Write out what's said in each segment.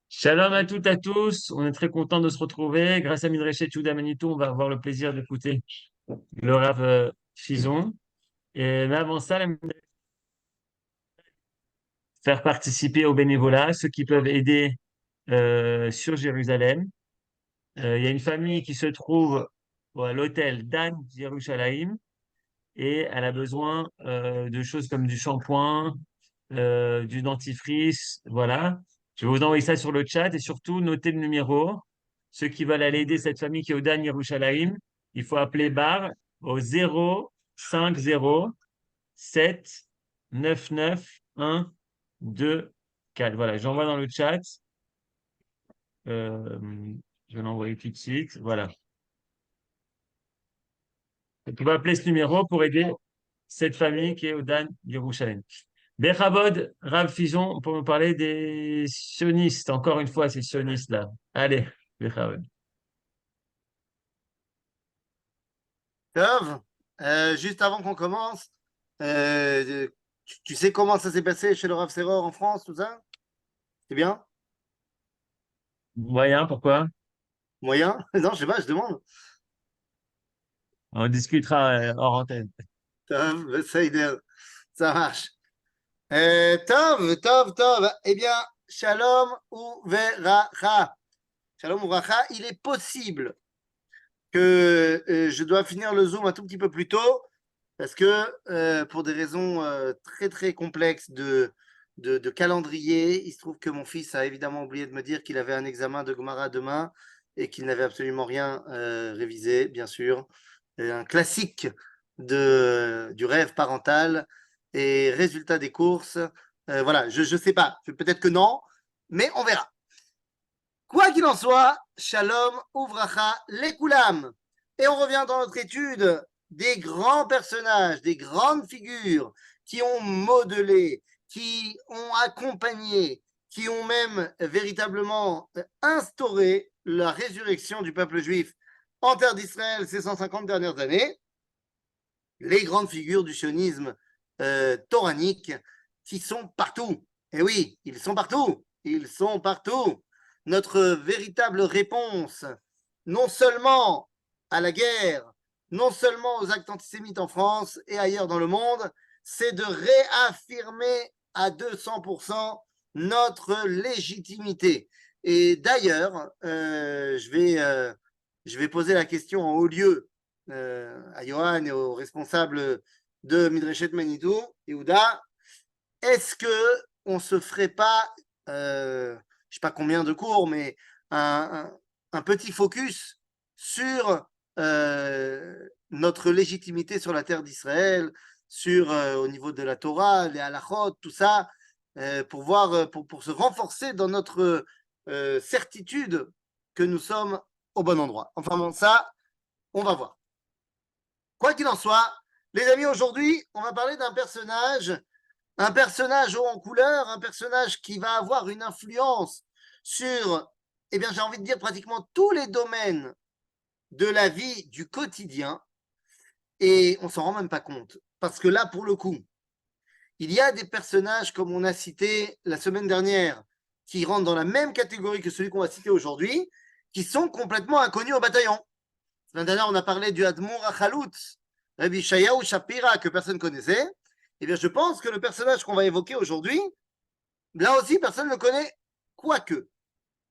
Shalom à toutes, à tous. On est très content de se retrouver. Grâce à Midrashet Yehuda Manitou, on va avoir le plaisir d'écouter le Rav Chizon. Mais avant ça, faire participer au bénévolat ceux qui peuvent aider sur Jérusalem. Il y a une famille qui se trouve à l'hôtel Dan Yerushalayim et elle a besoin de choses comme du shampoing, du dentifrice, voilà. Je vais vous envoyer ça sur le chat et surtout notez le numéro. Ceux qui veulent aller aider cette famille qui est au Dan Yerushalayim, il faut appeler Bar au 050 799 124. Voilà, j'envoie dans le chat. Euh, je vais l'envoyer tout de suite. Voilà. Et tu vas appeler ce numéro pour aider cette famille qui est au Dan Yerushalayim. Bechabod, Rav Fison, pour me parler des sionistes. Encore une fois, ces sionistes-là. Allez, Bechabod. Tov, juste avant qu'on commence, tu sais comment ça s'est passé chez le Rav Seror en France, tout ça? C'est bien? Moyen, pourquoi? Moyen? Non, je sais pas, je demande. On discutera hors antenne. Tov, ça marche. Tov. Eh bien, Shalom Uveracha. Shalom Uveracha, il est possible que je dois finir le Zoom un tout petit peu plus tôt parce que pour des raisons très très complexes de calendrier, il se trouve que mon fils a évidemment oublié de me dire qu'il avait un examen de Gemara demain et qu'il n'avait absolument rien révisé, bien sûr. Un classique du rêve parental et résultat des courses. Voilà, je ne sais pas, peut-être que non, mais on verra. Quoi qu'il en soit, Shalom Uvracha Lekulam. Et on revient dans notre étude des grands personnages, des grandes figures qui ont modelé, qui ont accompagné, qui ont même véritablement instauré la résurrection du peuple juif en terre d'Israël ces 150 dernières années. Les grandes figures du sionisme toranique qui sont partout. Et oui, ils sont partout. Ils sont partout. Notre véritable réponse, non seulement à la guerre, non seulement aux actes antisémites en France et ailleurs dans le monde, c'est de réaffirmer à 200% notre légitimité. Et d'ailleurs, je vais poser la question en haut lieu à Johan et aux responsables de Midreshet Manitou, Yehuda, est-ce que on se ferait pas, je sais pas combien de cours, mais un petit focus sur notre légitimité sur la terre d'Israël, sur au niveau de la Torah, les halachot, tout ça, pour voir, pour se renforcer dans notre certitude que nous sommes au bon endroit. Enfin bon, ça, on va voir. Quoi qu'il en soit, les amis, aujourd'hui, on va parler d'un personnage haut en couleur, un personnage qui va avoir une influence sur, eh bien, j'ai envie de dire pratiquement tous les domaines de la vie du quotidien, et on s'en rend même pas compte. Parce que là, pour le coup, il y a des personnages, comme on a cité la semaine dernière, qui rentrent dans la même catégorie que celui qu'on va citer aujourd'hui, qui sont complètement inconnus au bataillon. La semaine dernière, on a parlé du Admour Achalout, Rabbi Shayahu Shapira, que personne ne connaissait. Eh bien, je pense que le personnage qu'on va évoquer aujourd'hui, là aussi, personne ne le connaît, quoique.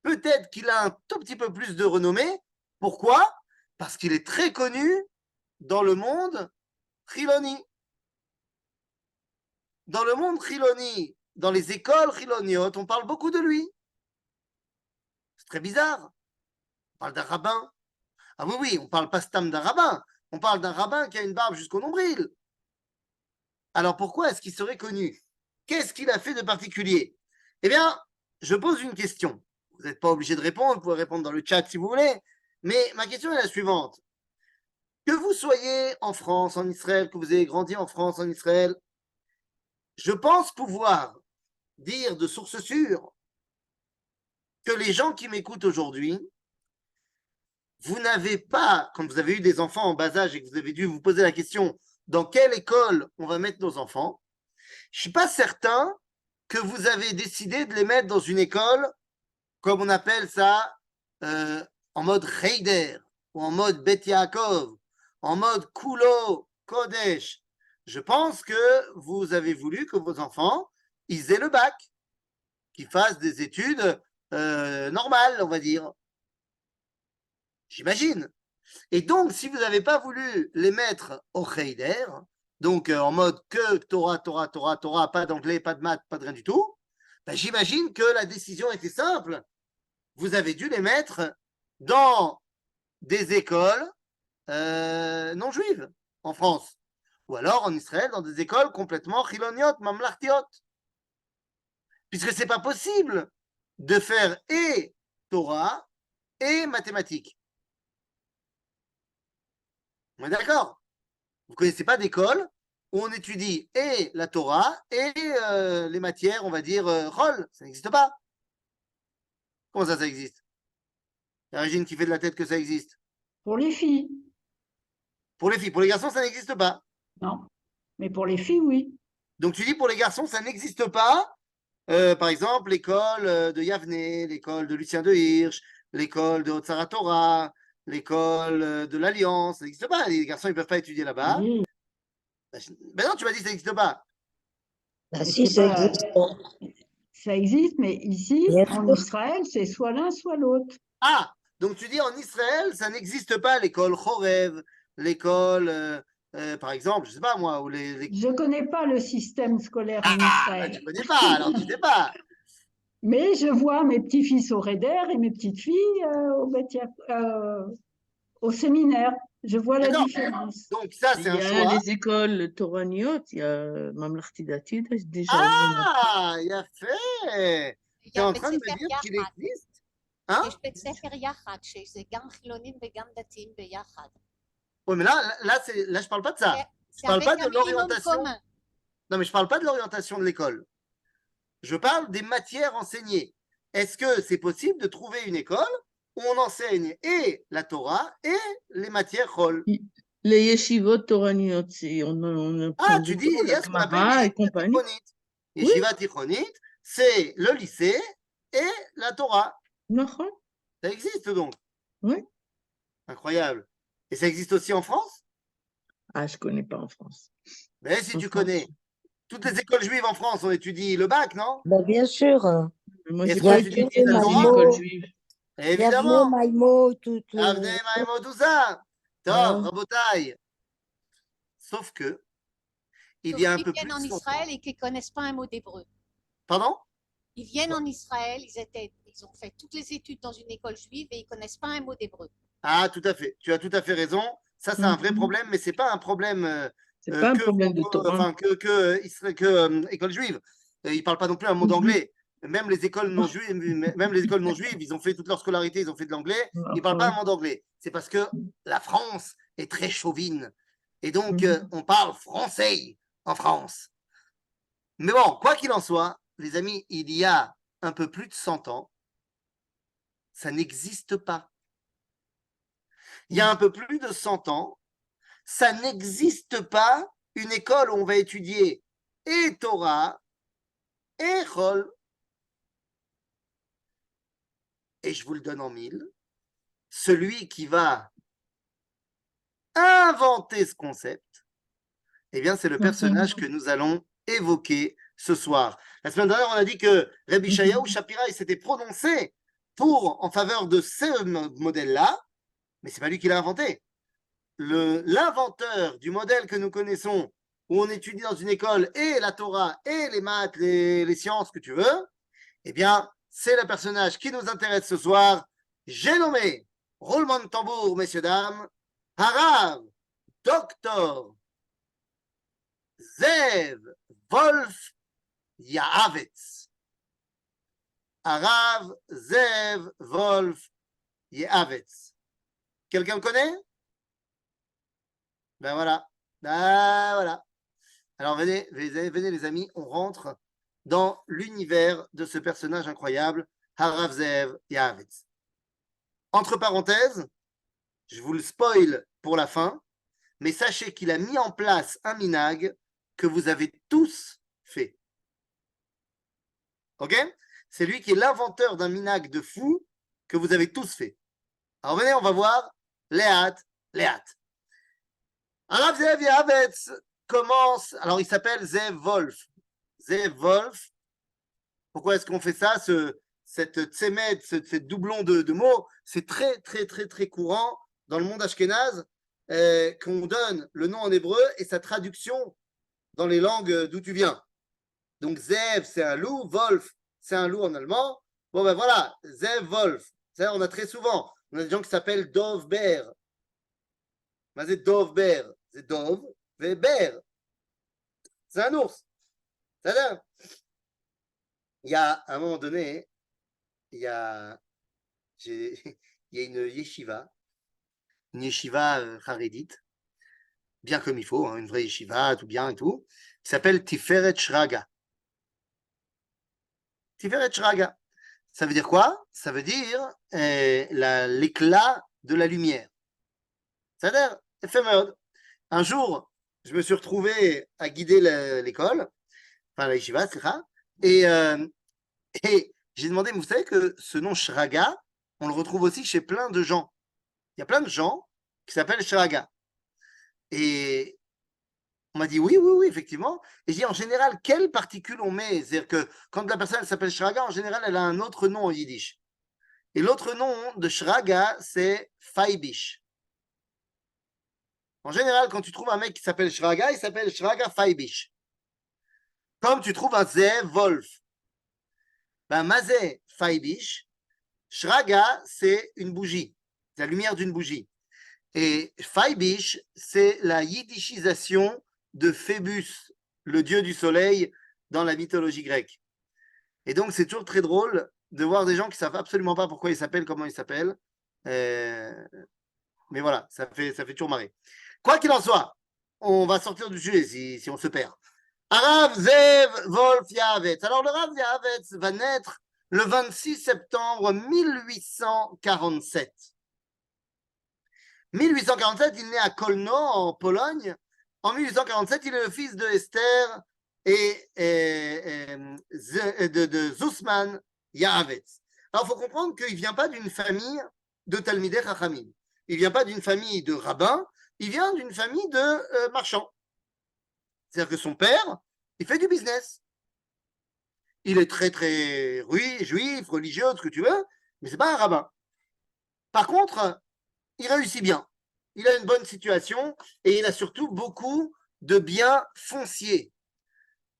Peut-être qu'il a un tout petit peu plus de renommée. Pourquoi? Parce qu'il est très connu dans le monde Chiloni. Dans le monde Chiloni, dans les écoles Chiloniot, on parle beaucoup de lui. C'est très bizarre. On parle d'un rabbin. Ah oui, on parle pas stam d'un rabbin. On parle d'un rabbin qui a une barbe jusqu'au nombril. Alors pourquoi est-ce qu'il serait connu? Qu'est-ce qu'il a fait de particulier? Eh bien, je pose une question. Vous n'êtes pas obligé de répondre, vous pouvez répondre dans le chat si vous voulez. Mais ma question est la suivante. Que vous soyez en France, en Israël, que vous ayez grandi en France, en Israël, je pense pouvoir dire de source sûre que les gens qui m'écoutent aujourd'hui, vous n'avez pas, quand vous avez eu des enfants en bas âge et que vous avez dû vous poser la question dans quelle école on va mettre nos enfants, je ne suis pas certain que vous avez décidé de les mettre dans une école, comme on appelle ça, en mode Heider, ou en mode Bet Yaakov, en mode Kulo Kodesh. Je pense que vous avez voulu que vos enfants, ils aient le bac, qu'ils fassent des études normales, on va dire. J'imagine. Et donc, si vous n'avez pas voulu les mettre au Heider, donc en mode que Torah, Torah, Torah, Torah, pas d'anglais, pas de maths, pas de rien du tout, ben, j'imagine que la décision était simple. Vous avez dû les mettre dans des écoles non juives en France. Ou alors en Israël, dans des écoles complètement chiloniot, mamlachtiot. Puisque c'est pas possible de faire et Torah et mathématiques. On est d'accord? Vous ne connaissez pas d'école où on étudie et la Torah et les matières, on va dire, Chol. Ça n'existe pas. Comment ça existe? Il y a Régine qui fait de la tête que ça existe. Pour les filles, Pour les filles. Pour les garçons, ça n'existe pas. non. Mais pour les filles, oui. Donc tu dis pour les garçons, ça n'existe pas. Par exemple, l'école de Yavne, l'école de Lucien de Hirsch, l'école de Hotzara Torah, l'école de l'Alliance, ça n'existe pas. Les garçons, ils ne peuvent pas étudier là-bas. Oui. Ben non, tu m'as dit que ça n'existe pas. Ah, si, ça pas- existe. Ça existe, mais ici, Bien en sûr. Israël, c'est soit l'un, soit l'autre. Ah, donc tu dis en Israël, ça n'existe pas l'école Chorev, l'école, par exemple, je ne sais pas moi, ou les... Je ne connais pas le système scolaire en Ah, Israël. tu ne connais pas, alors tu ne sais pas. Mais je vois mes petits-fils au Reder et mes petites filles au séminaire. Je vois la D'accord. différence. Donc ça, Il c'est y un a choix. les écoles Toraniot, il y a Mamlarti Dati déjà. Ah, il a fait. Tu es en train de me dire qu'il יחד. existe? Hein? יש בית ספר יחד, שזה גם חילונים וגם דתיים ביחד. Oui, mais là, je ne parle pas de ça. C'est parle avec pas de un minimum l'orientation. commun. Non, mais je ne parle pas de l'orientation de l'école. Je parle des matières enseignées. Est-ce que c'est possible de trouver une école où on enseigne et la Torah et les matières Chol? Les yeshivot Toraniot, on Ah, apprend tu dis, beaucoup il y a la ce qu'on appelle Gemara les et compagnie. tichonit. Yeshiva tichonit, c'est le lycée et la Torah. נכון. Ça existe donc. Oui. Incroyable. Et ça existe aussi en France? Ah, je ne connais pas en France. Mais si En tu France. connais. Toutes les écoles juives en France, on étudie le bac, non? Ben, bien sûr. Moi, Est-ce j'ai qu'on pas étudie étudié la dans une Torah? école juive. Évidemment. Yavne, Maïmo, tout. Avnei Maïmo, tout ça. Tov, Ouais. Rabotai. Sauf que, il Sauf y a un qu'ils peu viennent plus en de 100 ans. Israël et qu'ils ne connaissent pas un mot d'hébreu. Pardon? Ils viennent en Israël, ils ont fait toutes les études dans une école juive et ils ne connaissent pas un mot d'hébreu. Ah, tout à fait. Tu as tout à fait raison. Ça, c'est un vrai problème, mais ce n'est pas un problème C'est pas un que, problème de Torah. enfin, école juive. Ils ne parlent pas non plus un mot d'anglais. Même les écoles non juives, ils ont fait toute leur scolarité, ils ont fait de l'anglais. Ils ne parlent pas un mot d'anglais. C'est parce que la France est très chauvine. Et donc, on parle français en France. Mais bon, quoi qu'il en soit, les amis, il y a un peu plus de 100 ans, ça n'existe pas. Il y a un peu plus de 100 ans, ça n'existe pas une école où on va étudier et Torah et Chol. Et je vous le donne en mille. Celui qui va inventer ce concept, eh bien, c'est le personnage que nous allons évoquer ce soir. La semaine dernière, on a dit que Rabbi Shayahu Shapira, il s'était prononcé en faveur de ce modèle-là, mais c'est pas lui qui l'a inventé. L'inventeur du modèle que nous connaissons, où on étudie dans une école et la Torah et les maths, les sciences que tu veux, eh bien, c'est le personnage qui nous intéresse ce soir. J'ai nommé, roulement de tambour, messieurs, dames, Harav, Docteur Zev Wolf Yaavetz. Harav Zev Wolf Yaavetz. Quelqu'un le connaît? Ben voilà. Ben voilà. Alors venez les amis, on rentre dans l'univers de ce personnage incroyable, Harav Zev Yaavetz. Entre parenthèses, je vous le spoil pour la fin, mais sachez qu'il a mis en place un minag que vous avez tous fait. Ok? C'est lui qui est l'inventeur d'un minag de fou que vous avez tous fait. Alors venez, on va voir Léat. Arav Zev Yavetz commence. Alors il s'appelle Zev Wolf. Zev Wolf. Pourquoi est-ce qu'on fait ça? Cette tsemed, ce doublon de mots, c'est très courant dans le monde ashkénaze qu'on donne le nom en hébreu et sa traduction dans les langues d'où tu viens. Donc Zev, c'est un loup, Wolf, c'est un loup en allemand. Bon ben voilà, Zev Wolf. Ça, on a très souvent. On a des gens qui s'appellent Dov Ber. Mais c'est Dov Ber. C'est Dov et Ber. C'est un ours. C'est-à-dire, il y a à un moment donné, il y a une yeshiva charédite, bien comme il faut, hein, une vraie yeshiva, tout bien et tout, qui s'appelle Tiferet Shraga. Tiferet Shraga. Ça veut dire quoi? Ça veut dire l'éclat de la lumière. C'est-à-dire, éphémère. Un jour, je me suis retrouvé à guider l'école, enfin la yeshiva, et j'ai demandé, mais vous savez que ce nom Shraga, on le retrouve aussi chez plein de gens. Il y a plein de gens qui s'appellent Shraga. Et on m'a dit oui, effectivement. Et j'ai dit en général, quelles particules on met? C'est-à-dire que quand la personne s'appelle Shraga, en général, elle a un autre nom en yiddish. Et l'autre nom de Shraga, c'est Faibish. En général, quand tu trouves un mec qui s'appelle Shraga, il s'appelle Shraga Faibish. Comme tu trouves un Zev Wolf. Ben, Mazé Faibish, Shraga, c'est une bougie. C'est la lumière d'une bougie. Et Faibish, c'est la yiddishisation de Phébus, le dieu du soleil, dans la mythologie grecque. Et donc, c'est toujours très drôle de voir des gens qui ne savent absolument pas pourquoi ils s'appellent, comment ils s'appellent. Mais voilà, ça fait toujours marrer. Quoi qu'il en soit, on va sortir du sujet si on se perd. Arav Zev Wolf Yavetz. Alors, le Rav Yavetz va naître le 26 septembre 1847. 1847, il naît à Kolno, en Pologne. En 1847, il est le fils de Esther et de Zuzman Yavetz. Alors, il faut comprendre qu'il ne vient pas d'une famille de Talmidei Chachamim. Il ne vient pas d'une famille de rabbins, il vient d'une famille de marchands. C'est-à-dire que son père, il fait du business. Il est très juif, religieux, ce que tu veux, mais ce n'est pas un rabbin. Par contre, il réussit bien. Il a une bonne situation et il a surtout beaucoup de biens fonciers.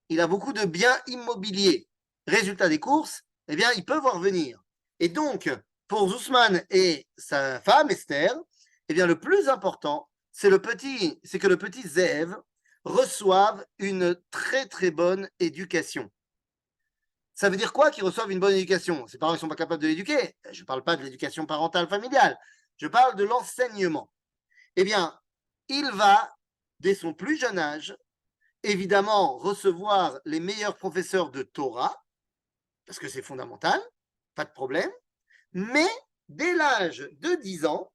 Il a beaucoup de biens immobiliers. Résultat des courses, eh bien, il peut voir venir. Et donc, pour Zuzman et sa femme Esther, eh bien, le plus important, c'est que le petit Zev reçoive une très bonne éducation. Ça veut dire quoi qu'ils reçoivent une bonne éducation? Ses parents ne sont pas capables de l'éduquer. Je ne parle pas de l'éducation parentale familiale. Je parle de l'enseignement. Eh bien, il va, dès son plus jeune âge, évidemment, recevoir les meilleurs professeurs de Torah, parce que c'est fondamental, pas de problème. Mais dès l'âge de 10 ans,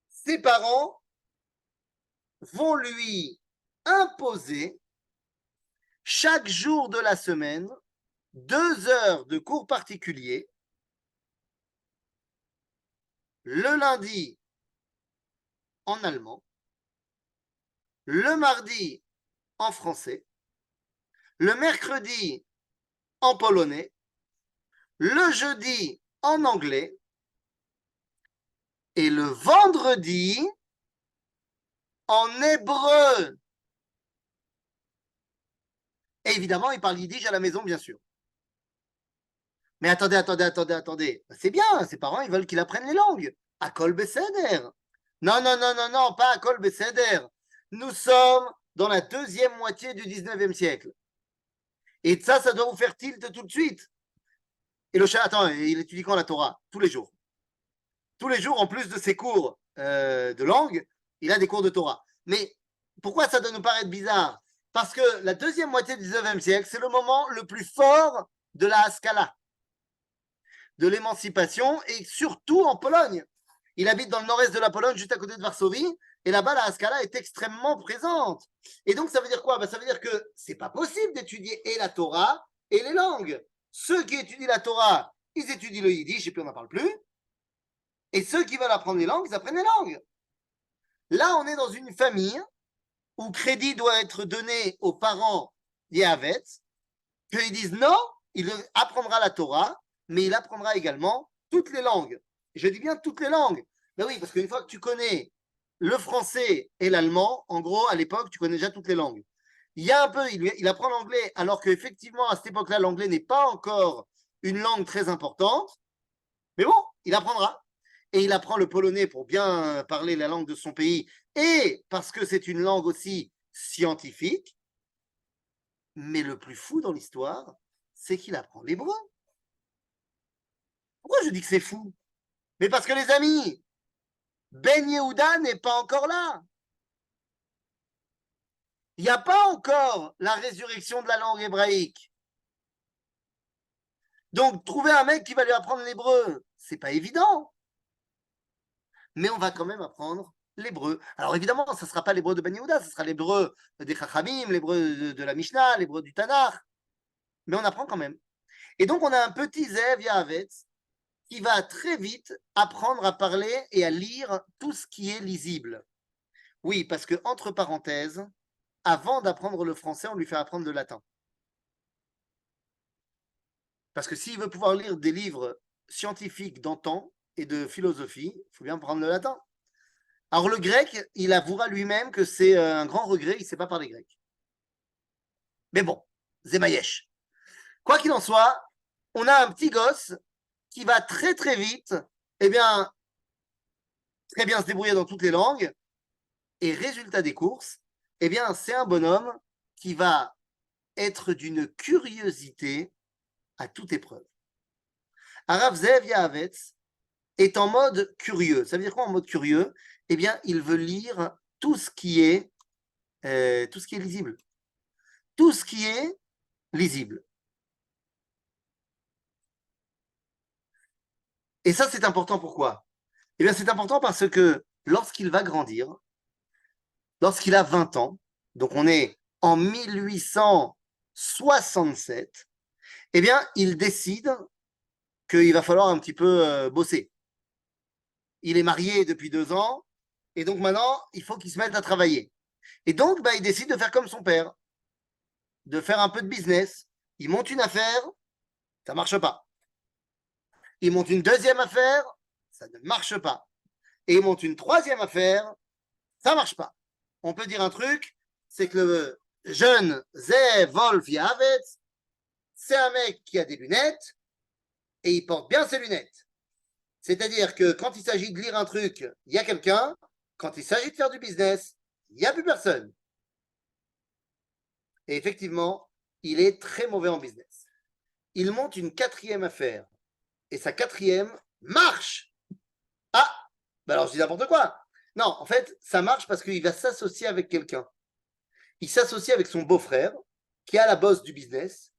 ses parents vont lui imposer chaque jour de la semaine 2 heures de cours particuliers, le lundi en allemand, le mardi en français, le mercredi en polonais, le jeudi en anglais et le vendredi en hébreu. Et évidemment, il parle yiddish à la maison, bien sûr. Mais attendez. C'est bien, ses parents, ils veulent qu'il apprenne les langues. Akol Beseder. Non, pas Akol Beseder. Nous sommes dans la deuxième moitié du 19e siècle. Et ça doit vous faire tilt tout de suite. Et le chat, attends, il étudie quand la Torah? Tous les jours. Tous les jours, en plus de ses cours de langue, il a des cours de Torah. Mais pourquoi ça doit nous paraître bizarre? Parce que la deuxième moitié du 19e siècle, c'est le moment le plus fort de la Haskalah, de l'émancipation, et surtout en Pologne. Il habite dans le nord-est de la Pologne, juste à côté de Varsovie, et là-bas, la Haskalah est extrêmement présente. Et donc, ça veut dire quoi? Ça veut dire que c'est pas possible d'étudier et la Torah et les langues. Ceux qui étudient la Torah, ils étudient le yiddish et puis on n'en parle plus. Et ceux qui veulent apprendre les langues, ils apprennent les langues. Là, on est dans une famille où crédit doit être donné aux parents Yehavet, qu'ils disent non, il apprendra la Torah, mais il apprendra également toutes les langues. Je dis bien toutes les langues. Ben oui, parce qu'une fois que tu connais le français et l'allemand, en gros, à l'époque, tu connais déjà toutes les langues. Il y a un peu, il apprend l'anglais, alors qu'effectivement, à cette époque-là, l'anglais n'est pas encore une langue très importante. Mais bon, il apprendra. Et il apprend le polonais pour bien parler la langue de son pays, et parce que c'est une langue aussi scientifique. Mais le plus fou dans l'histoire, c'est qu'il apprend l'hébreu. Pourquoi je dis que c'est fou? Mais parce que les amis, Ben Yehuda n'est pas encore là. Il n'y a pas encore la résurrection de la langue hébraïque. Donc, trouver un mec qui va lui apprendre l'hébreu, c'est pas évident. Mais on va quand même apprendre l'hébreu. Alors évidemment, ça ne sera pas l'hébreu de Ben Yehuda, ce sera l'hébreu des Chachamim, l'hébreu de la Mishnah, l'hébreu du Tanakh. Mais on apprend quand même. Et donc, on a un petit Zev Yahavetz qui va très vite apprendre à parler et à lire tout ce qui est lisible. Oui, parce que, entre parenthèses, avant d'apprendre le français, on lui fait apprendre le latin. Parce que s'il veut pouvoir lire des livres scientifiques d'antan et de philosophie, il faut bien prendre le latin. Alors le grec, il avouera lui-même que c'est un grand regret, il ne sait pas parler grec. Mais bon, Zemayesh. Quoi qu'il en soit, on a un petit gosse qui va très très vite, eh bien, très bien se débrouiller dans toutes les langues. Et résultat des courses, eh bien, c'est un bonhomme qui va être d'une curiosité à toute épreuve. Arav Zev Yahavetz est en mode curieux. Ça veut dire quoi en mode curieux? Eh bien, il veut lire tout ce qui est lisible. Tout ce qui est lisible. Et ça, c'est important. Pourquoi? Eh bien, c'est important parce que lorsqu'il va grandir, lorsqu'il a 20 ans, donc on est en 1867, eh bien, il décide qu'il va falloir un petit peu bosser. Il est marié depuis 2 ans, et donc maintenant, il faut qu'il se mette à travailler. Et donc, il décide de faire comme son père, de faire un peu de business. Il monte une affaire, ça ne marche pas. Il monte une deuxième affaire, ça ne marche pas. Et il monte une troisième affaire, ça ne marche pas. On peut dire un truc, c'est que le jeune Zev Wolf Yahavetz, c'est un mec qui a des lunettes, et il porte bien ses lunettes. C'est-à-dire que quand il s'agit de lire un truc, il y a quelqu'un. Quand il s'agit de faire du business, il n'y a plus personne. Et effectivement, il est très mauvais en business. Il monte une quatrième affaire. Et sa quatrième marche. Ah, alors je dis n'importe quoi. Non, en fait, ça marche parce qu'il va s'associer avec quelqu'un. Il s'associe avec son beau-frère, qui a la bosse du business.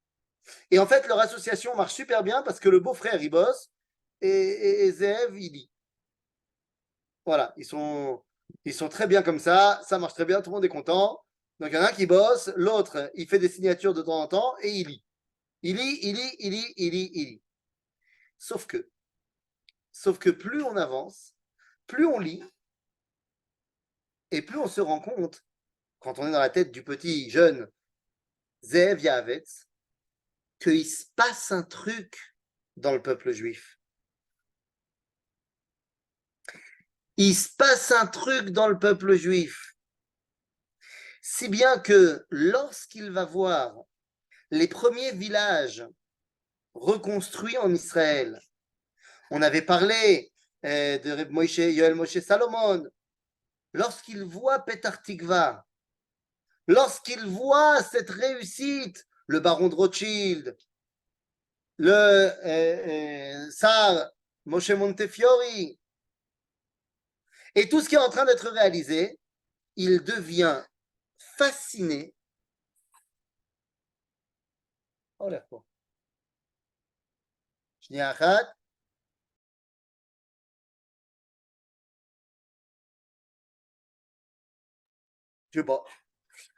Et en fait, leur association marche super bien parce que le beau-frère, il bosse et Zev, il lit. Voilà, ils sont très bien comme ça marche très bien, tout le monde est content. Donc il y en a un qui bosse, l'autre, il fait des signatures de temps en temps et il lit. Il lit, il lit, il lit, il lit, il lit. Sauf que plus on avance, plus on lit, et plus on se rend compte, quand on est dans la tête du petit jeune Zev Yahavetz, qu'il se passe un truc dans le peuple juif. Il se passe un truc dans le peuple juif. Si bien que lorsqu'il va voir les premiers villages reconstruits en Israël, on avait parlé de Reb Yoel Moshe Salomon, lorsqu'il voit Petar Tikva, lorsqu'il voit cette réussite, le baron de Rothschild, le Sar Moshe Montefiore, et tout ce qui est en train d'être réalisé, il devient fasciné. Oh là,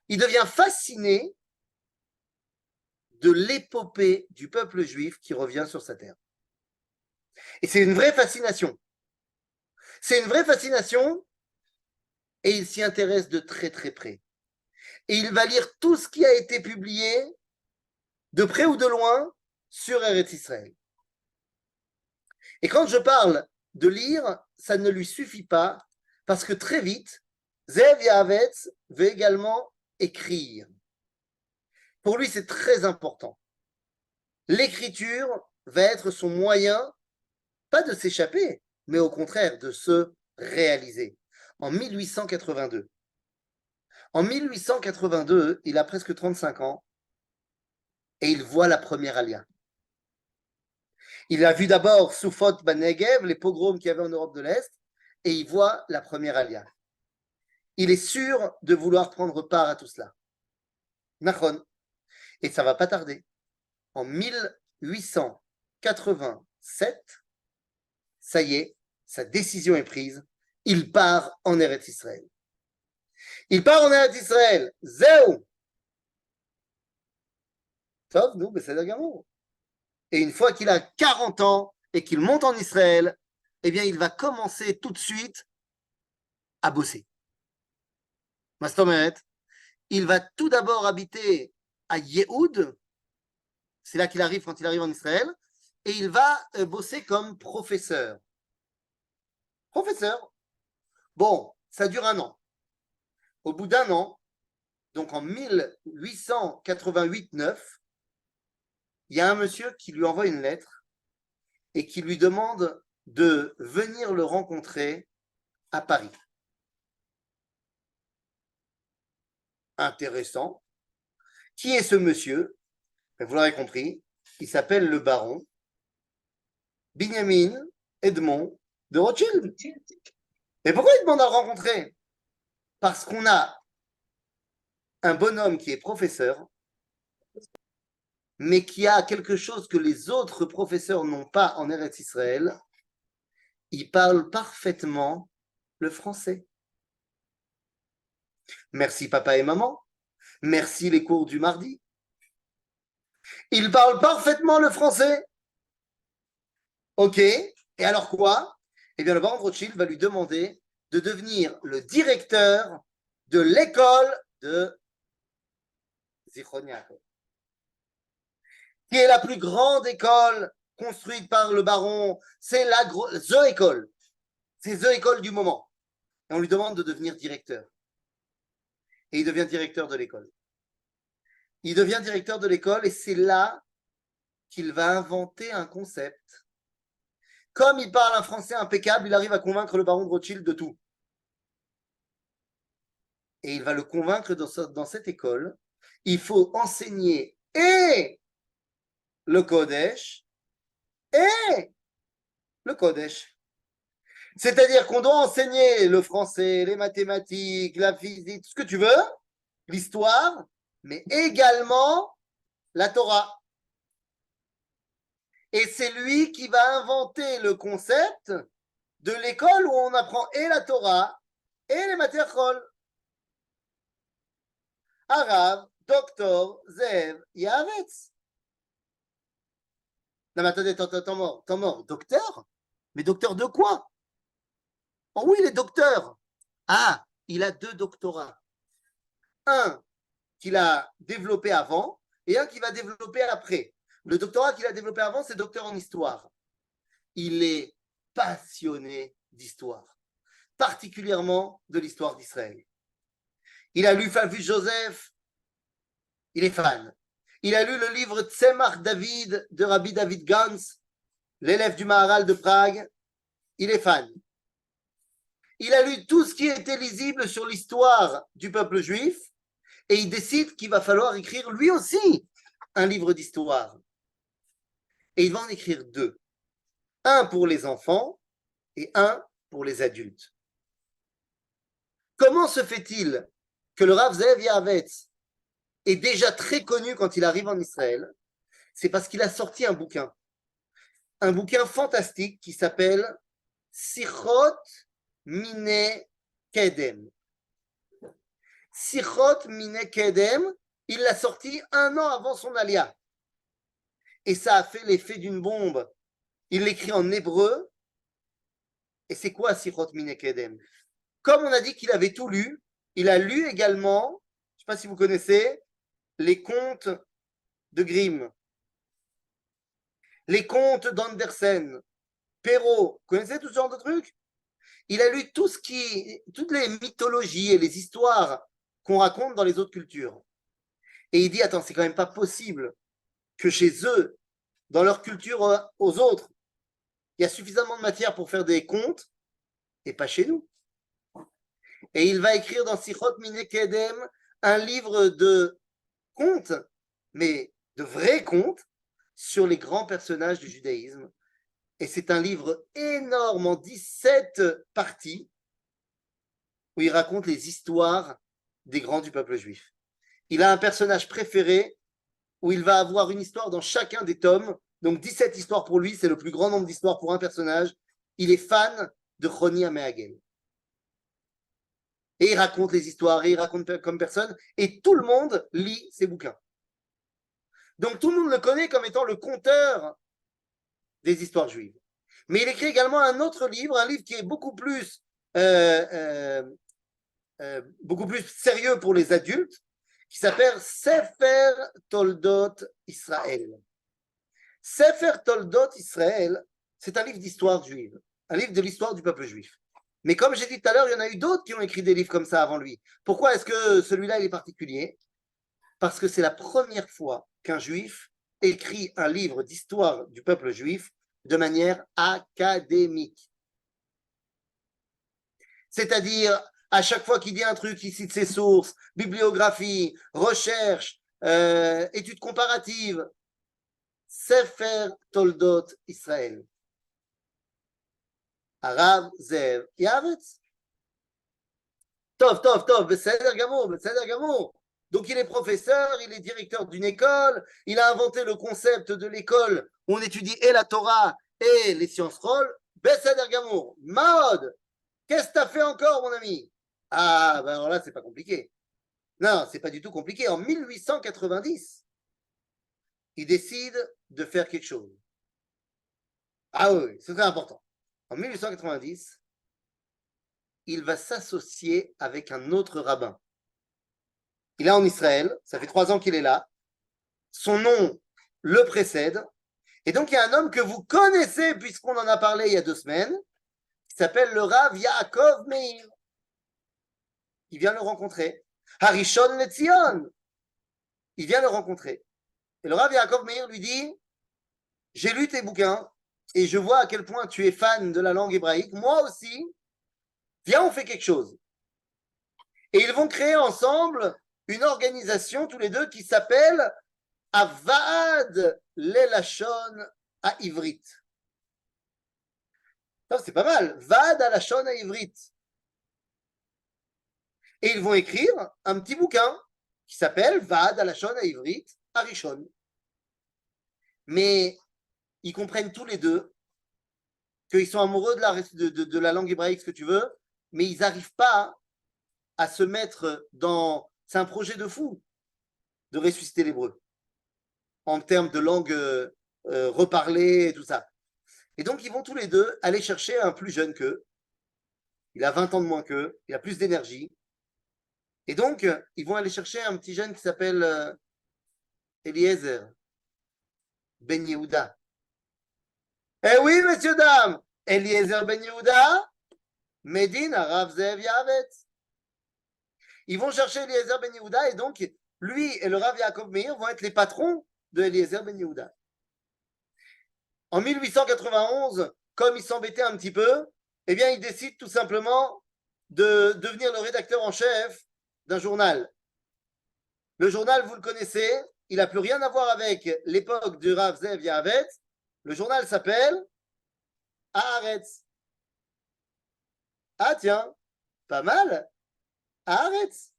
il devient fasciné de l'épopée du peuple juif qui revient sur sa terre. Et c'est une vraie fascination. C'est une vraie fascination et il s'y intéresse de très très près. Et il va lire tout ce qui a été publié, de près ou de loin, sur Eretz Israël. Et quand je parle de lire, ça ne lui suffit pas, parce que très vite, Zev Yahavetz veut également écrire. Pour lui, c'est très important. L'écriture va être son moyen, pas de s'échapper, mais au contraire de se réaliser. En 1882. En 1882, il a presque 35 ans et il voit la première Alia. Il a vu d'abord Soufot Banegev, les pogroms qu'il y avait en Europe de l'Est, et il voit la première Alia. Il est sûr de vouloir prendre part à tout cela. Nachon. Et ça ne va pas tarder. En 1887, ça y est, sa décision est prise. Il part en Eretz Israël. Il part en Eretz Israël. Zéou. Tov, nous, c'est gamour. Et une fois qu'il a 40 ans et qu'il monte en Israël, eh bien, il va commencer tout de suite à bosser. Mastomet, il va tout d'abord habiter à Yehoud. C'est là qu'il arrive quand il arrive en Israël. Et il va bosser comme professeur. Professeur. Bon, ça dure un an. Au bout d'un an, donc en 1888-9, il y a un monsieur qui lui envoie une lettre et qui lui demande de venir le rencontrer à Paris. Intéressant. Qui est ce monsieur? Vous l'aurez compris, il s'appelle le baron Binyamin Edmond de Rothschild. Et pourquoi il demande à le rencontrer? Parce qu'on a un bonhomme qui est professeur, mais qui a quelque chose que les autres professeurs n'ont pas en Eretz Israël. Il parle parfaitement le français. Merci papa et maman. Merci les cours du mardi. Il parle parfaitement le français. Ok. Et alors quoi? Eh bien, le baron Rothschild va lui demander de devenir le directeur de l'école de Zichron Yaakov, qui est la plus grande école construite par le baron. C'est la The École. C'est The École du moment. Et on lui demande de devenir directeur. Et il devient directeur de l'école. Il devient directeur de l'école et c'est là qu'il va inventer un concept. Comme il parle un français impeccable, il arrive à convaincre le baron de Rothschild de tout. Et il va le convaincre dans cette école, il faut enseigner et le Kodesh et le Kodesh. C'est-à-dire qu'on doit enseigner le français, les mathématiques, la physique, tout ce que tu veux, l'histoire, mais également la Torah. Et c'est lui qui va inventer le concept de l'école où on apprend et la Torah et les matières chol. Arav, Docteur, Zev, Yahavetz. Non mais attendez, t'en mort. Docteur? Mais docteur de quoi? Oh oui, il est docteur. Ah, il a 2 doctorats. Un qu'il a développé avant et un qu'il va développer après. Le doctorat qu'il a développé avant, c'est docteur en histoire. Il est passionné d'histoire, particulièrement de l'histoire d'Israël. Il a lu Flavius Joseph, il est fan. Il a lu le livre Tzemach David de Rabbi David Gans, l'élève du Maharal de Prague, il est fan. Il a lu tout ce qui était lisible sur l'histoire du peuple juif et il décide qu'il va falloir écrire lui aussi un livre d'histoire. Et il va en écrire 2. Un pour les enfants et un pour les adultes. Comment se fait-il que le Rav Zev Yahavetz est déjà très connu quand il arrive en Israël? C'est parce qu'il a sorti un bouquin fantastique qui s'appelle Sichot Mine Kedem. Sichot Mine Kedem, il l'a sorti 1 an avant son alia. et ça a fait l'effet d'une bombe. Il l'écrit en hébreu. Et c'est quoi Sichot Mine Kedem? Comme on a dit qu'il avait tout lu, il a lu également, je ne sais pas si vous connaissez, les contes de Grimm, les contes d'Andersen, Perrault. Vous connaissez tout ce genre de trucs? Il a lu toutes les mythologies et les histoires qu'on raconte dans les autres cultures. Et il dit, attends, c'est quand même pas possible que chez eux, dans leur culture aux autres, il y a suffisamment de matière pour faire des contes, et pas chez nous. Et il va écrire dans Sichot Mine Kedem un livre de contes, mais de vrais contes, sur les grands personnages du judaïsme. Et c'est un livre énorme en 17 parties où il raconte les histoires des grands du peuple juif. Il a un personnage préféré où il va avoir une histoire dans chacun des tomes. Donc 17 histoires pour lui, c'est le plus grand nombre d'histoires pour un personnage. Il est fan de Choni Améagel. Et il raconte les histoires, et il raconte comme personne, et tout le monde lit ses bouquins. Donc tout le monde le connaît comme étant le conteur des histoires juives. Mais il écrit également un autre livre, un livre qui est beaucoup plus sérieux pour les adultes, qui s'appelle Sefer Toldot Israël. Sefer Toldot Israël, c'est un livre d'histoire juive, un livre de l'histoire du peuple juif. Mais comme j'ai dit tout à l'heure, il y en a eu d'autres qui ont écrit des livres comme ça avant lui. Pourquoi est-ce que celui-là il est particulier? Parce que c'est la première fois qu'un juif écrit un livre d'histoire du peuple juif de manière académique. C'est-à-dire, à chaque fois qu'il dit un truc, il cite ses sources, bibliographie, recherche, études comparatives. Sefer Toldot Israël. Arav Zev Yavetz. Tov, Beseder Gamour. Donc il est professeur, il est directeur d'une école, il a inventé le concept de l'école où on étudie et la Torah et les sciences rôles. Beseder Gamour. Maod, qu'est-ce que tu as fait encore, mon ami? Ah, ben alors là, c'est pas compliqué. Non, c'est pas du tout compliqué. En 1890, il décide de faire quelque chose. Ah oui, c'est très important. En 1890, il va s'associer avec un autre rabbin. Il est en Israël, ça fait 3 ans qu'il est là. Son nom le précède. Et donc, il y a un homme que vous connaissez, puisqu'on en a parlé il y a 2 semaines, qui s'appelle le Rav Yaakov Meir. Il vient le rencontrer. Harishon Letzion. Il vient le rencontrer. Et le Rav Yaakov Meir lui dit, j'ai lu tes bouquins et je vois à quel point tu es fan de la langue hébraïque. Moi aussi. Viens, on fait quelque chose. Et ils vont créer ensemble une organisation, tous les deux, qui s'appelle Avad Lelashon à Ivrit. C'est pas mal. Vad Lelashon à Ivrit. Et ils vont écrire un petit bouquin qui s'appelle Vad Lelashon à Ivrit Arishon. Mais ils comprennent tous les deux qu'ils sont amoureux de la langue hébraïque, ce que tu veux, mais ils n'arrivent pas à se mettre dans... C'est un projet de fou de ressusciter l'hébreu en termes de langue reparlée et tout ça. Et donc, ils vont tous les deux aller chercher un plus jeune qu'eux. Il a 20 ans de moins qu'eux, il a plus d'énergie. Et donc, ils vont aller chercher un petit jeune qui s'appelle Eliezer Ben Yehuda. Eh oui, messieurs, dames, Eliezer Ben Yehuda, Medina Rav Zev Yavetz. Ils vont chercher Eliezer Ben Yehuda et donc, lui et le Rav Yaakov Meir vont être les patrons de Eliezer Ben Yehuda. En 1891, comme il s'embêtait un petit peu, eh bien, il décide tout simplement de devenir le rédacteur en chef d'un journal. Le journal, vous le connaissez, il n'a plus rien à voir avec l'époque du Rav Zev Yavetz. Le journal s'appelle Haaretz. Ah tiens, pas mal. Haaretz.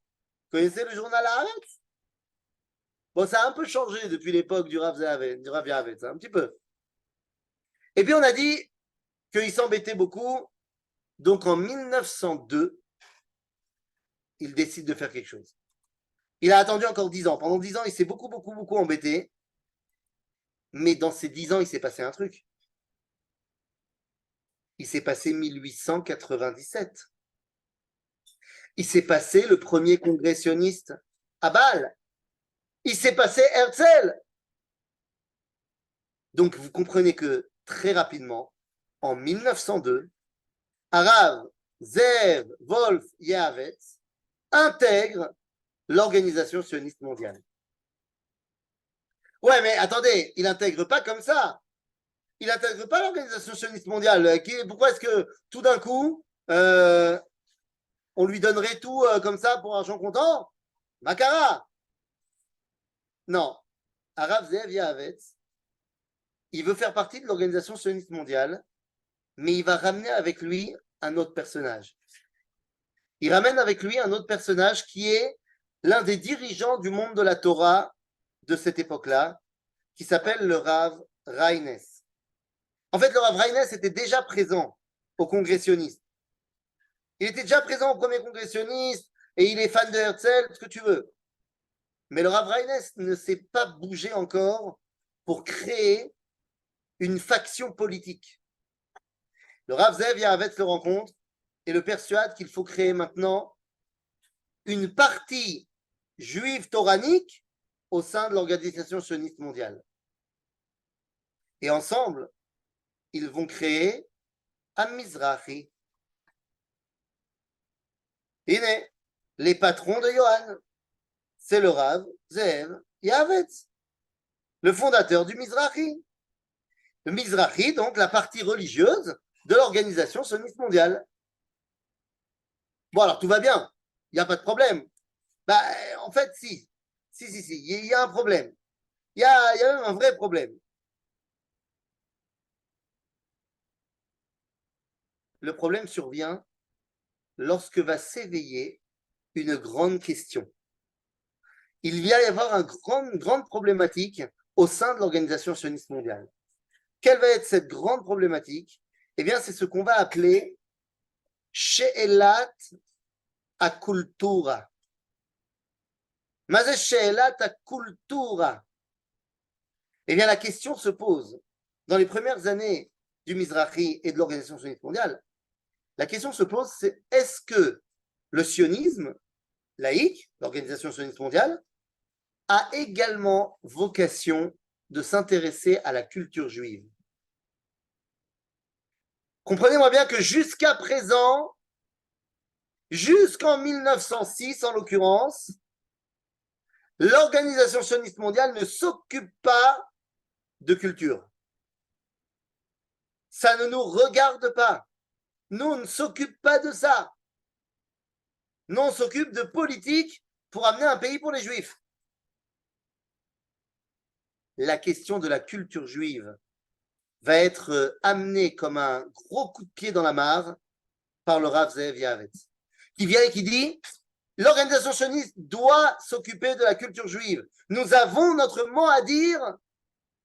Vous connaissez le journal Haaretz? Bon, ça a un peu changé depuis l'époque du Rav Yavetz, un petit peu. Et puis on a dit qu'il s'embêtait beaucoup. Donc en 1902, il décide de faire quelque chose. Il a attendu encore 10 ans. Pendant 10 ans, il s'est beaucoup embêté. Mais dans ces 10 ans, il s'est passé un truc. Il s'est passé 1897. Il s'est passé le premier congrès sioniste à Bâle. Il s'est passé Herzl. Donc, vous comprenez que très rapidement, en 1902, Harav Zev Wolf Yahavitz intègre l'Organisation sioniste mondiale. Ouais, mais attendez, il n'intègre pas comme ça. Il n'intègre pas l'Organisation sioniste mondiale. Pourquoi est-ce que tout d'un coup, on lui donnerait tout comme ça pour argent comptant? Makara. Non. Harav Zev Yahavitz, il veut faire partie de l'Organisation sioniste mondiale, mais il va ramener avec lui un autre personnage. Il ramène avec lui un autre personnage qui est l'un des dirigeants du monde de la Torah de cette époque-là, qui s'appelle le Rav Reines. En fait, le Rav Reines était déjà présent au congrès sioniste. Il était déjà présent au premier congrès sioniste et il est fan de Herzl, ce que tu veux. Mais le Rav Reines ne s'est pas bougé encore pour créer une faction politique. Le Rav Zev Yahavitz le rencontre et le persuade qu'il faut créer maintenant une partie juive toranique au sein de l'Organisation sioniste mondiale. Et ensemble, ils vont créer Am Mizrahi. Et les patrons de Yohan, c'est le Rav Zev Yahavitz, le fondateur du Mizrahi. Le Mizrahi, donc la partie religieuse de l'Organisation sioniste mondiale. Bon, alors tout va bien, il n'y a pas de problème. Bah, en fait, si, il y a un problème. Il y a même un vrai problème. Le problème survient lorsque va s'éveiller une grande question. Il va y avoir une grande problématique au sein de l'Organisation sioniste mondiale. Quelle va être cette grande problématique? Eh bien, c'est ce qu'on va appeler She'elat HaKultura. Mazé She'elat HaKultura. Eh bien, la question se pose dans les premières années du Mizrahi et de l'Organisation sioniste mondiale. La question se pose, c'est est-ce que le sionisme laïque, l'Organisation sioniste mondiale, a également vocation de s'intéresser à la culture juive? Comprenez-moi bien que jusqu'à présent, jusqu'en 1906 en l'occurrence, l'Organisation sioniste mondiale ne s'occupe pas de culture. Ça ne nous regarde pas. Nous, on ne s'occupe pas de ça. Nous, on s'occupe de politique pour amener un pays pour les Juifs. La question de la culture juive va être amenée comme un gros coup de pied dans la mare par le Rav Zev Yahavitz, qui vient et qui dit l'Organisation sioniste doit s'occuper de la culture juive. Nous avons notre mot à dire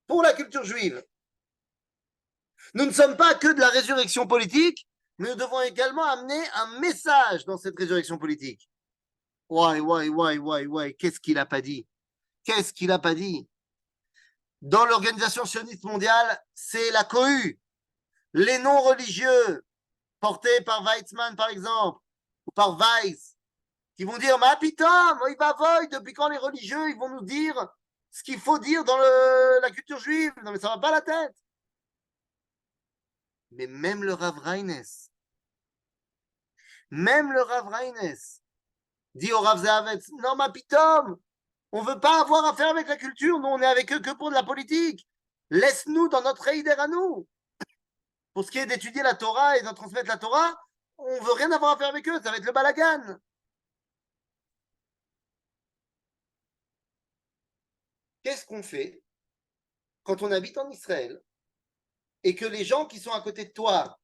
pour la culture juive. Nous ne sommes pas que de la résurrection politique, mais nous devons également amener un message dans cette résurrection politique. Qu'est-ce qu'il n'a pas dit? Qu'est-ce qu'il n'a pas dit? Dans l'Organisation sioniste mondiale, c'est la cohue. Les non-religieux, portés par Weizmann par exemple, ou par Weiss, qui vont dire, ma pitom, il va voy, depuis quand les religieux, ils vont nous dire ce qu'il faut dire dans la culture juive? Non mais ça va pas la tête. Mais même le Rav Reines dit au Rav Zahavetz, non ma pitom, on veut pas avoir affaire avec la culture, nous on est avec eux que pour de la politique. Laisse-nous dans notre Eider à nous. Pour ce qui est d'étudier la Torah et de transmettre la Torah, on veut rien avoir à faire avec eux, ça va être le balagan. Qu'est-ce qu'on fait quand on habite en Israël et que les gens qui sont à côté de toi,